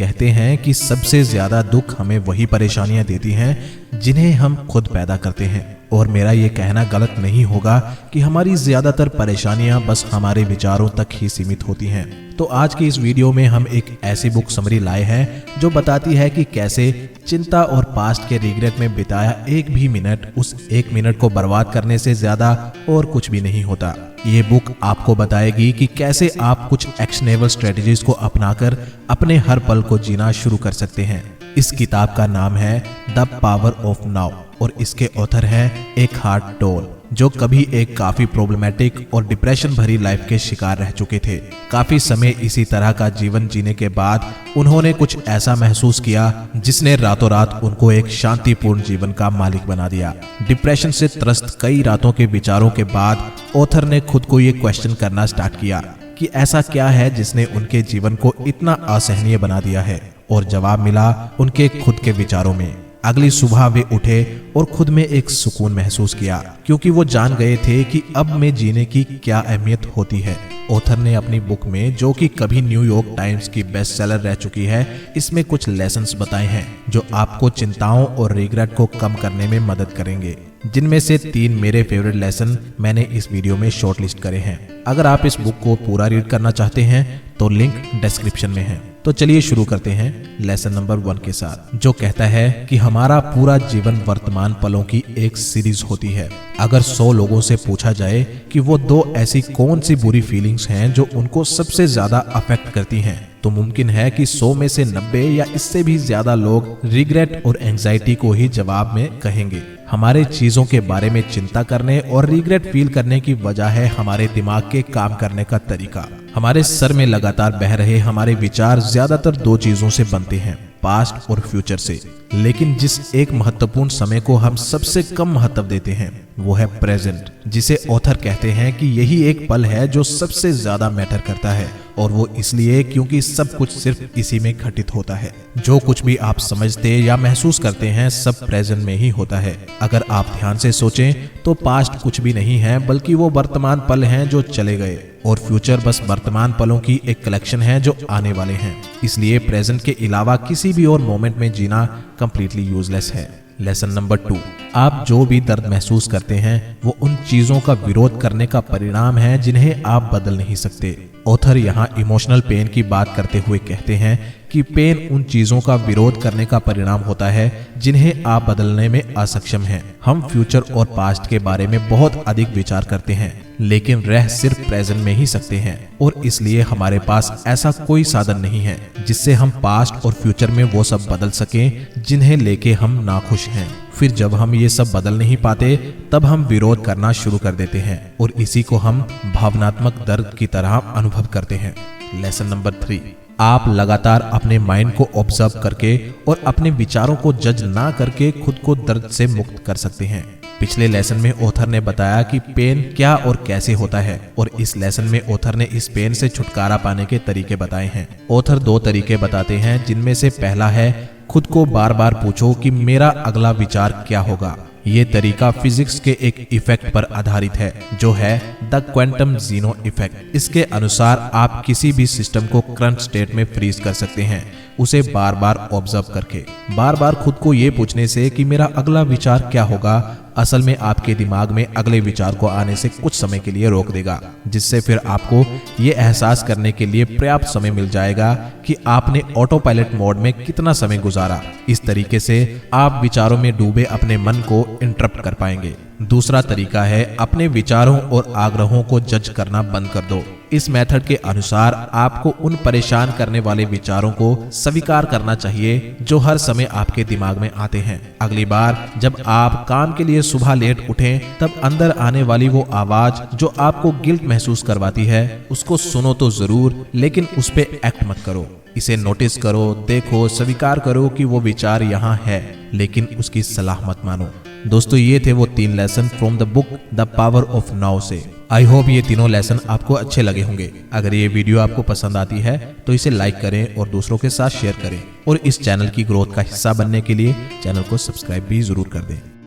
कहते हैं कि सबसे ज्यादा दुख हमें वही परेशानियां देती हैं जिन्हें हम खुद पैदा करते हैं। और मेरा ये कहना गलत नहीं होगा कि हमारी ज्यादातर परेशानियां बस हमारे विचारों तक ही सीमित होती हैं। तो आज की इस वीडियो में हम एक ऐसी बुक समरी लाए हैं जो बताती है कि कैसे चिंता और पास्ट के रिग्रेट में बिताया एक भी मिनट उस एक मिनट को बर्बाद करने से ज्यादा और कुछ भी नहीं होता। ये बुक आपको बताएगी कि कैसे आप कुछ एक्शनेबल स्ट्रेटजीज को अपनाकर अपने हर पल को जीना शुरू कर सकते हैं। इस किताब का नाम है द पावर ऑफ नाउ और इसके ऑथर हैं एकहार्ट टोल, जो कभी एक काफी प्रॉब्लमेटिक और डिप्रेशन भरी लाइफ के शिकार रह चुके थे। काफी समय इसी तरह का जीवन जीने के बाद उन्होंने कुछ ऐसा महसूस किया जिसने रातों रात उनको एक शांतिपूर्ण जीवन का मालिक बना दिया। डिप्रेशन से त्रस्त कई रातों के विचारों के बाद ऑथर ने खुद को ये क्वेश्चन करना स्टार्ट किया कि ऐसा क्या है जिसने उनके जीवन को इतना असहनीय बना दिया है, और जवाब मिला उनके खुद के विचारों में। अगली सुबह वे उठे और खुद में एक सुकून महसूस किया, क्योंकि वो जान गए थे कि अब में जीने की क्या अहमियत होती है। ऑथर ने अपनी बुक में, जो कि कभी न्यूयॉर्क टाइम्स की बेस्ट सेलर रह चुकी है, इसमें कुछ लेसन्स बताए हैं जो आपको चिंताओं और रिग्रेट को कम करने में मदद करेंगे, जिनमें से 3 मेरे फेवरेट लेसन मैंने इस वीडियो में शॉर्टलिस्ट करे हैं। अगर आप इस बुक को पूरा रीड करना चाहते हैं तो लिंक डिस्क्रिप्शन में है। तो चलिए शुरू करते हैं लेसन नंबर 1 के साथ, जो कहता है कि हमारा पूरा जीवन वर्तमान पलों की एक सीरीज होती है। अगर 100 लोगों से पूछा जाए कि वो 2 ऐसी कौन सी बुरी फीलिंग्स हैं जो उनको सबसे ज्यादा अफेक्ट करती हैं, तो मुमकिन है कि 100 में से 90 या इससे भी ज्यादा लोग रिग्रेट और एंजाइटी को ही जवाब में कहेंगे। हमारे चीजों के बारे में चिंता करने और रिग्रेट फील करने की वजह है हमारे दिमाग के काम करने का तरीका। हमारे सर में लगातार बह रहे हमारे विचार ज्यादातर 2 चीजों से बनते हैं, पास्ट और फ्यूचर से। लेकिन जिस एक महत्वपूर्ण समय को हम सबसे कम महत्व देते हैं वो है प्रेजेंट, जिसे ऑथर कहते हैं कि यही एक पल है जो सबसे ज्यादा मैटर करता है। और वो इसलिए क्योंकि सब कुछ सिर्फ इसी में घटित होता है। जो कुछ भी आप समझते या महसूस करते हैं सब प्रेजेंट में ही होता है। अगर आप ध्यान से सोचें तो पास्ट कुछ भी नहीं है, बल्कि वो वर्तमान पल हैं जो चले गए, और फ्यूचर बस वर्तमान पलों की एक कलेक्शन है जो आने वाले हैं। इसलिए प्रेजेंट के अलावा किसी भी और मोमेंट में जीना कंप्लीटली यूजलेस है। लेसन नंबर 2, आप जो भी दर्द महसूस करते हैं वो उन चीजों का विरोध करने का परिणाम है जिन्हें आप बदल नहीं सकते। ऑथर यहाँ इमोशनल पेन की बात करते हुए कहते हैं कि पेन उन चीजों का विरोध करने का परिणाम होता है जिन्हें आप बदलने में असक्षम हैं। हम फ्यूचर और पास्ट के बारे में बहुत अधिक विचार करते हैं, लेकिन रह सिर्फ प्रेजेंट में ही सकते हैं, और इसलिए हमारे पास ऐसा कोई साधन नहीं है जिससे हम पास्ट और फ्यूचर में वो सब बदल सकें जिन्हें लेके हम नाखुश हैं। फिर जब हम ये सब बदल नहीं पाते तब हम विरोध करना शुरू कर देते हैं, और इसी को हम भावनात्मक दर्द की तरह अनुभव करते हैं। लेसन नंबर 3, आप लगातार अपने माइंड को ऑब्जर्व करके और अपने विचारों को जज ना करके खुद को दर्द से मुक्त कर सकते हैं। पिछले लेसन में ऑथर ने बताया कि पेन क्या और कैसे होता है, और इस लेसन में ऑथर ने इस पेन से छुटकारा पाने के तरीके बताए हैं। ऑथर 2 तरीके बताते हैं, जिनमें से पहला है खुद को बार बार पूछो कि मेरा अगला विचार क्या होगा। ये तरीका फिजिक्स के एक इफेक्ट पर आधारित है जो है द क्वांटम जीनो इफेक्ट। इसके अनुसार आप किसी भी सिस्टम को करंट स्टेट में फ्रीज कर सकते हैं, उसे बार बार ऑब्जर्व करके। बार बार खुद को ये पूछने से कि मेरा अगला विचार क्या होगा असल में आपके दिमाग में अगले विचार को आने से कुछ समय के लिए रोक देगा, जिससे फिर आपको ये एहसास करने के लिए पर्याप्त समय मिल जाएगा कि आपने ऑटो पायलट मोड में कितना समय गुजारा। इस तरीके से आप विचारों में डूबे अपने मन को इंटरप्ट कर पाएंगे। दूसरा तरीका है अपने विचारों और आग्रहों को जज करना बंद कर दो। इस मेथड के अनुसार आपको उन परेशान करने वाले विचारों को स्वीकार करना चाहिए जो हर समय आपके दिमाग में आते हैं। अगली बार जब आप काम के लिए सुबह लेट उठें तब अंदर आने वाली वो आवाज जो आपको गिल्ट महसूस करवाती है उसको सुनो तो जरूर, लेकिन उस पे एक्ट मत करो। इसे नोटिस करो, देखो, स्वीकार करो कि वो विचार यहाँ है, लेकिन उसकी सलाह मत मानो। दोस्तों, ये थे वो 3 lesson from the book the power of now से। आई होप ये तीनों लेसन आपको अच्छे लगे होंगे। अगर ये वीडियो आपको पसंद आती है तो इसे लाइक करें और दूसरों के साथ शेयर करें, और इस चैनल की ग्रोथ का हिस्सा बनने के लिए चैनल को सब्सक्राइब भी जरूर कर दें।